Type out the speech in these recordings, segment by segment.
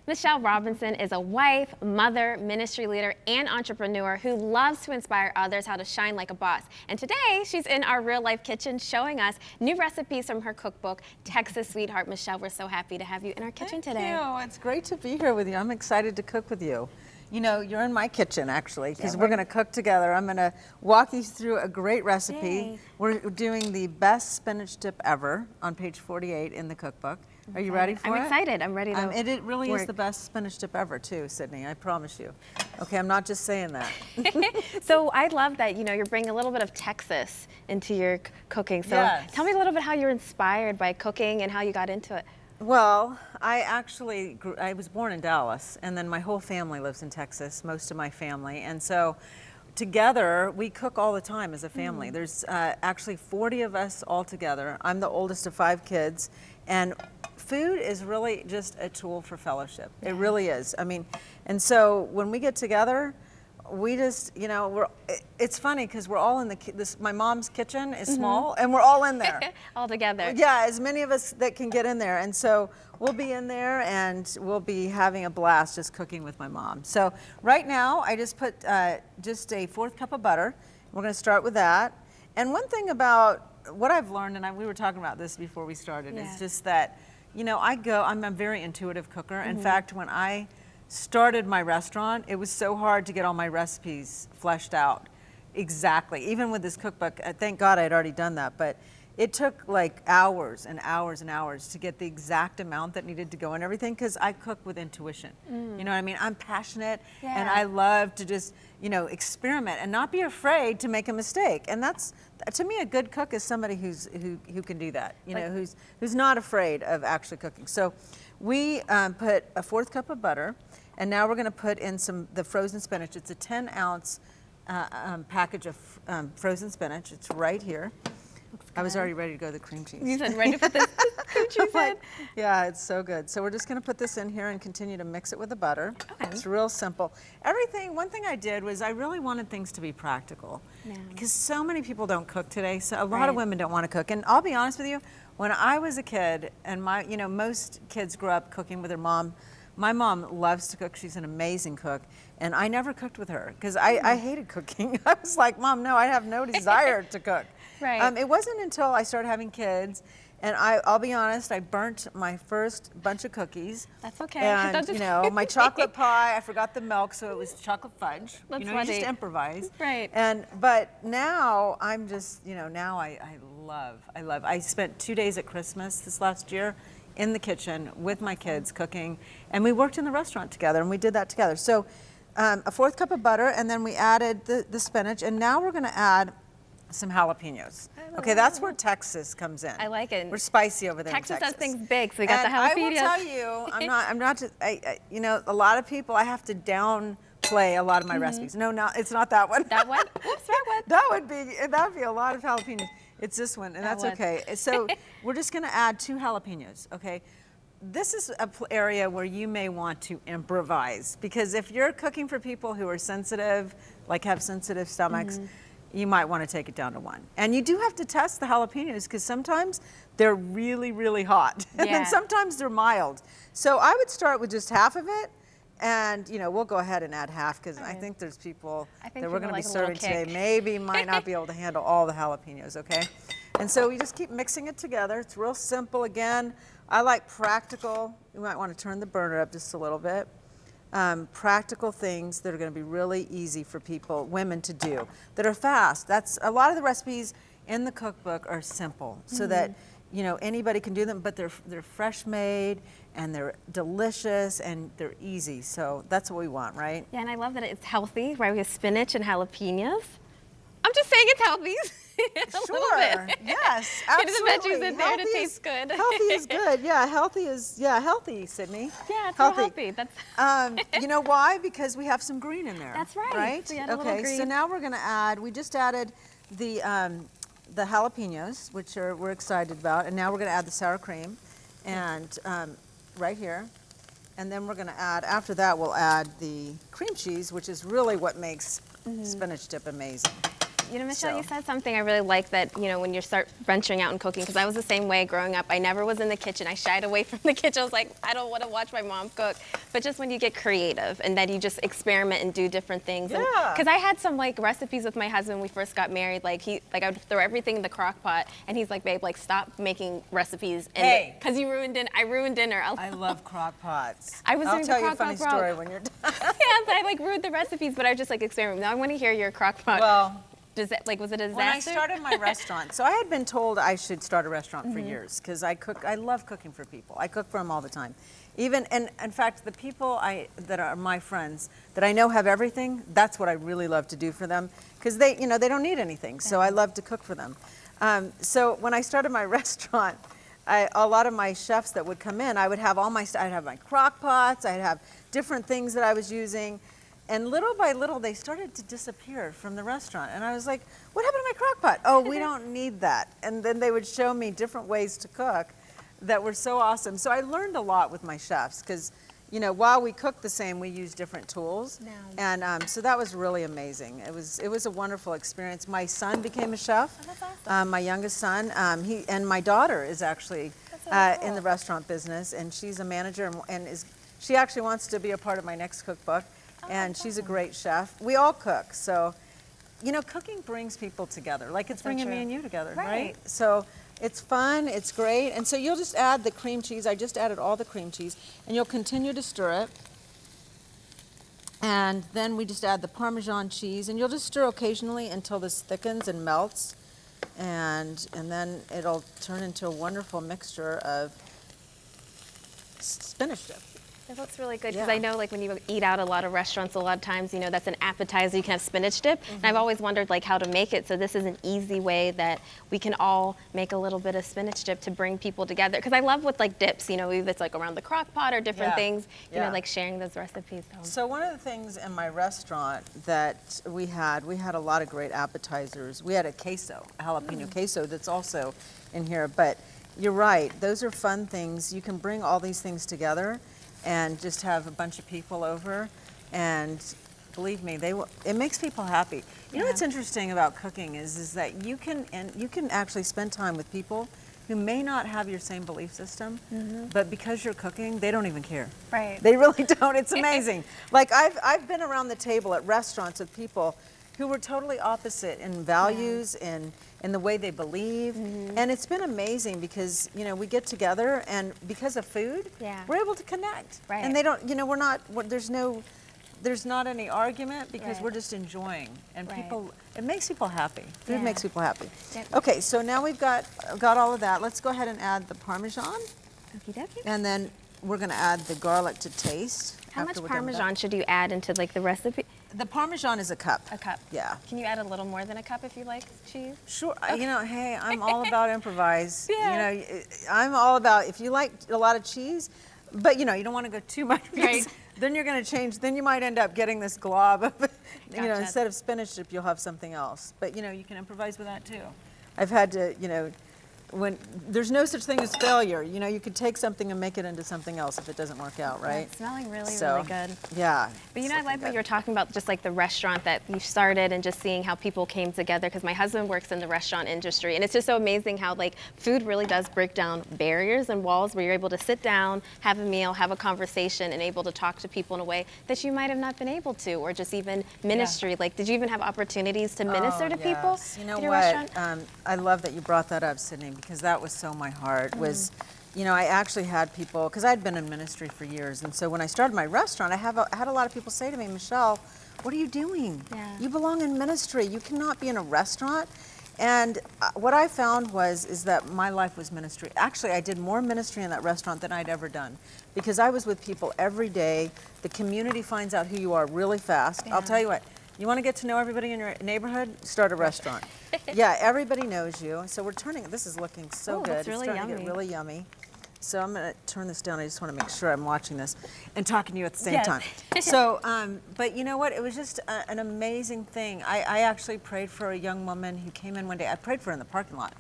Michelle Robinson is a wife, mother, ministry leader, and entrepreneur who loves to inspire others how to shine like a boss. And today, she's in our real-life kitchen showing us new recipes from her cookbook, Texas Sweetheart. Michelle, we're so happy to have you in our kitchen today. Thank you. It's great to be here with you. I'm excited to cook with you. You know, you're in my kitchen, actually, because we're going to cook together. I'm going to walk you through a great recipe. Yay. We're doing the best spinach dip ever on page 48 in the cookbook. Are you ready for it? I'm excited. I'm ready to It really is the best spinach dip ever, too, Sydney. I promise you. Okay, I'm not just saying that. So I love that, you know, you're bringing a little bit of Texas into your cooking. So tell me a little bit how you're inspired by cooking and how you got into it. Well, I was born in Dallas, and then my whole family lives in Texas, most of my family. And so together, we cook all the time as a family. There's actually 40 of us all together. I'm the oldest of 5 kids, and food is really just a tool for fellowship. It really is. I mean, and so when we get together, we just, you know, it's funny because we're all in my mom's kitchen is small, and we're all in there. All together. Yeah, as many of us that can get in there. And so we'll be in there and we'll be having a blast just cooking with my mom. So right now, I just put just a 1/4 cup of butter. We're gonna start with that. And one thing about what I've learned, and we were talking about this before we started, is just that, you know, I'm a very intuitive cooker. In fact, when I started my restaurant, it was so hard to get all my recipes fleshed out exactly. Even with this cookbook, thank God I had already done that, but it took like hours and hours and hours to get the exact amount that needed to go in everything, because I cook with intuition. You know what I mean? I'm passionate, and I love to just, you know, experiment and not be afraid to make a mistake. And that's, to me, a good cook is somebody who can do that, you know, who's not afraid of actually cooking. So we put a 1/4 cup of butter. And now we're going to put in the frozen spinach. It's a 10-ounce package of frozen spinach. It's right here. I was already ready to go to the cream cheese. You said ready to put this cream cheese in? Yeah, it's so good. So we're just going to put this in here and continue to mix it with the butter. Okay. It's real simple. One thing I did was I really wanted things to be practical, because so many people don't cook today. So a lot of women don't want to cook. And I'll be honest with you, when I was a kid, and most kids grew up cooking with their mom. My mom loves to cook. She's an amazing cook. And I never cooked with her because I hated cooking. I was like, Mom, no, I have no desire to cook. Right. It wasn't until I started having kids, and I'll be honest, I burnt my first bunch of cookies. That's okay. And, you know, my chocolate pie, I forgot the milk, so it was chocolate fudge. That's you just improvise. Right. But now I'm just, you know, now I love. I spent 2 days at Christmas this last year in the kitchen with my kids cooking, and we worked in the restaurant together, and we did that together. So a 1/4 cup of butter, and then we added the spinach, and now we're going to add some jalapenos. Okay, that's where Texas comes in. I like it. We're spicy over there Texas in Texas. does things big, so we got the jalapenos. I will tell you, I'm not just, you know, a lot of people, I have to downplay a lot of my recipes. No, it's not that one. That one? Oops, wrong one. That would be a lot of jalapenos. It's this one, and that's okay. So we're just going to add 2 jalapenos, okay? This is an area where you may want to improvise, because if you're cooking for people who are sensitive, like have sensitive stomachs, you might want to take it down to 1. And you do have to test the jalapenos, because sometimes they're really, really hot, and then sometimes they're mild. So I would start with just half of it. And, you know, we'll go ahead and add half, because I think there's people that we're going to be serving today maybe might not be able to handle all the jalapenos, okay? And so we just keep mixing it together. It's real simple. Again, I like practical. You might want to turn the burner up just a little bit. Practical things that are going to be really easy for women to do, that are fast. That's a lot of the recipes in the cookbook are simple, so that, you know, anybody can do them, but they're fresh made, and they're delicious, and they're easy. So that's what we want, right? Yeah, and I love that it's healthy, right? We have spinach and jalapenos. I'm just saying it's healthy. Sure. Yes, absolutely. Get the veggies in there to taste good. Healthy is good. Yeah, healthy, Sydney. Yeah, it's healthy. That's you know why? Because we have some green in there. That's right. Right? So okay. So now we're going to add. We just added the jalapenos, which we're excited about, and now we're going to add the sour cream, and right here. And then we're going to add, after that, we'll add the cream cheese, which is really what makes spinach dip amazing. You know, Michelle, So. you said something I really like that, you know, when you start venturing out and cooking, because I was the same way growing up. I never was in the kitchen. I shied away from the kitchen. I was like, I don't want to watch my mom cook. But just when you get creative and then you just experiment and do different things. Yeah. Because I had some like recipes with my husband when we first got married. Like I would throw everything in the crock pot and he's like, babe, like stop making recipes. Hey. Because you ruined dinner. I ruined dinner. I love crock pots. I was I'll doing tell the you a crock funny pot story when you're done. Yeah, but I like ruined the recipes, but I just like experiment. Now I want to hear your crock pot. Well, Does it, like, was it a disaster? when I started my restaurant, so I had been told I should start a restaurant for years because I love cooking for people. I cook for them all the time. Even, and in fact, the people that are my friends that I know have everything, that's what I really love to do for them because they don't need anything. So I love to cook for them. So when I started my restaurant, a lot of my chefs that would come in, I would have I'd have my crock pots, I'd have different things that I was using. And little by little, they started to disappear from the restaurant. And I was like, what happened to my crock pot? Oh, we don't need that. And then they would show me different ways to cook that were so awesome. So I learned a lot with my chefs because, you know, while we cook the same, we use different tools. And so that was really amazing. It was a wonderful experience. My son became a chef. Oh, that's awesome. My youngest son, and my daughter is actually in the restaurant business, and she's a manager she actually wants to be a part of my next cookbook. And she's a great chef. We all cook, so, you know, cooking brings people together. Like it's bringing me and you together, right? So it's fun, it's great. And so you'll just add the cream cheese. I just added all the cream cheese. And you'll continue to stir it. And then we just add the Parmesan cheese. And you'll just stir occasionally until this thickens and melts. And then it'll turn into a wonderful mixture of spinach dip. It looks really good because Yeah. I know like when you eat out a lot of restaurants, a lot of times, you know, that's an appetizer. You can have spinach dip. And I've always wondered like how to make it. So this is an easy way that we can all make a little bit of spinach dip to bring people together. Because I love with like dips, you know, if it's like around the crock pot or different things, you know, like sharing those recipes. So one of the things in my restaurant that we had a lot of great appetizers. We had a queso, a jalapeno queso that's also in here. But you're right, those are fun things. You can bring all these things together and just have a bunch of people over, and believe me, it makes people happy. You know what's interesting about cooking is that you can actually spend time with people who may not have your same belief system, but because you're cooking, they don't even care. Right. They really don't. It's amazing. Like I've been around the table at restaurants with people who were totally opposite in values and in the way they believe. And it's been amazing because, you know, we get together and because of food, we're able to connect. Right. And they don't, you know, there's not any argument because we're just enjoying. And people, it makes people happy. Food makes people happy. Okay, so now we've got all of that. Let's go ahead and add the Parmesan. Okie dokie. And then we're gonna add the garlic to taste. How much Parmesan should you add into like the recipe? The Parmesan is a cup. A cup. Yeah. Can you add a little more than a cup if you like cheese? Sure. You know, hey, I'm all about improvise. Yeah. You know, I'm all about if you like a lot of cheese, but you know, you don't want to go too much because then you're going to change. Then you might end up getting this glob of, you know, instead of spinach dip, you'll have something else. But you know, you can improvise with that too. I've had to, you know, when there's no such thing as failure. You know, you could take something and make it into something else if it doesn't work out, right? It's smelling really, So, really good. Yeah. But you know, I like what you were talking about, just like the restaurant that you started and just seeing how people came together, because my husband works in the restaurant industry, and it's just so amazing how like food really does break down barriers and walls where you're able to sit down, have a meal, have a conversation, and able to talk to people in a way that you might have not been able to, or just even ministry. Like, did you even have opportunities to minister to people? You know at your what? restaurant? I love that you brought that up, Sydney, because that was so my heart. Was, you know, I actually had people, because I'd been in ministry for years, and so when I started my restaurant, I had a lot of people say to me, Michelle, what are you doing? You belong in ministry. You cannot be in a restaurant. And what I found is that my life was ministry. Actually, I did more ministry in that restaurant than I'd ever done, because I was with people every day. The community finds out who you are really fast. I'll tell you what. You want to get to know everybody in your neighborhood? Start a restaurant. Yeah, everybody knows you. So we're turning, this is looking so good. It's really starting yummy. to get really yummy. So I'm going to turn this down. I just want to make sure I'm watching this and talking to you at the same time. So, but you know what? It was just an amazing thing. I actually prayed for a young woman who came in one day. I prayed for her in the parking lot.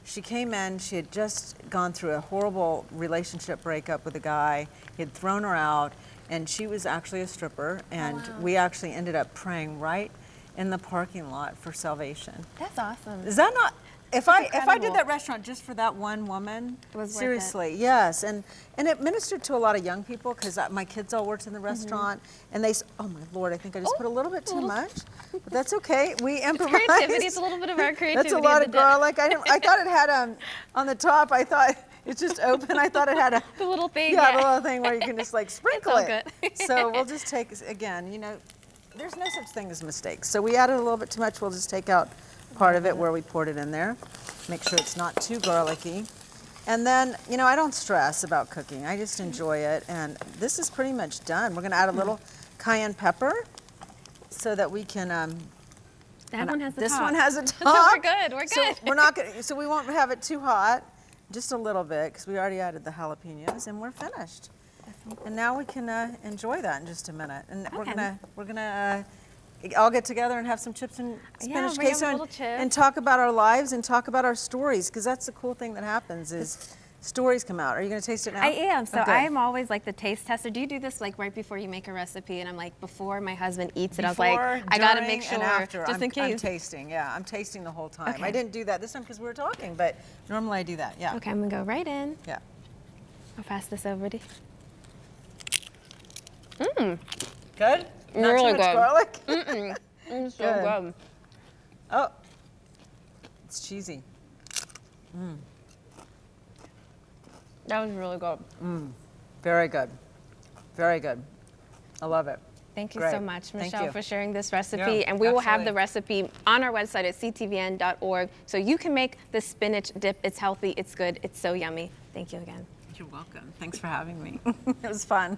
She came in, she had just gone through a horrible relationship breakup with a guy. He had thrown her out, and she was actually a stripper, and we actually ended up praying right in the parking lot for salvation. That's awesome. Is that not? If I did incredible. that restaurant just for that one woman, It was worth it. seriously, yes, and it ministered to a lot of young people because my kids all worked in the restaurant, and oh my Lord, I think I just put a little bit too much, but that's okay. We improvised. Creativity. It's a little bit of our creativity. That's a lot in of the dip. garlic. I thought it had on the top. I thought it's just open. I thought it had the little thing. the little thing where you can just like sprinkle all it. good. So we'll just take again. There's no such thing as mistakes. So we added a little bit too much. We'll just take out part of it where we poured it in there. Make sure it's not too garlicky. And then, I don't stress about cooking. I just enjoy it. And this is pretty much done. We're going to add a little cayenne pepper so that we can. That one has the this top. one has a top. So we're good. We're good. So we're not going. So we won't have it too hot. Just a little bit because we already added the jalapenos, and we're finished. And now we can enjoy that in just a minute. And we're gonna all get together and have some chips and spinach bring queso up a little chip. and talk about our lives and talk about our stories, because that's the cool thing that happens is stories come out. Are you gonna taste it now? I am. So Okay. I am always like the taste tester. Do you do this like right before you make a recipe? And I'm like, before my husband eats it, I was like, I gotta make sure, and after, just in I'm case. tasting. Yeah, I'm tasting the whole time. Okay. I didn't do that this time because we were talking, but normally I do that. Yeah. Okay, I'm gonna go right in. Yeah. I'll pass this over to you. Good. Not Really too much good. garlic. It's so Good. good. Oh, it's cheesy. That was really good. Very good. Very good. I love it. Thank you Great. so much, Thank Michelle, you. for sharing this recipe. Yeah, and we will have absolutely. the recipe on our website at ctvn.org so you can make the spinach dip. It's healthy, it's good, it's so yummy. Thank you again. You're welcome. Thanks for having me. It was fun.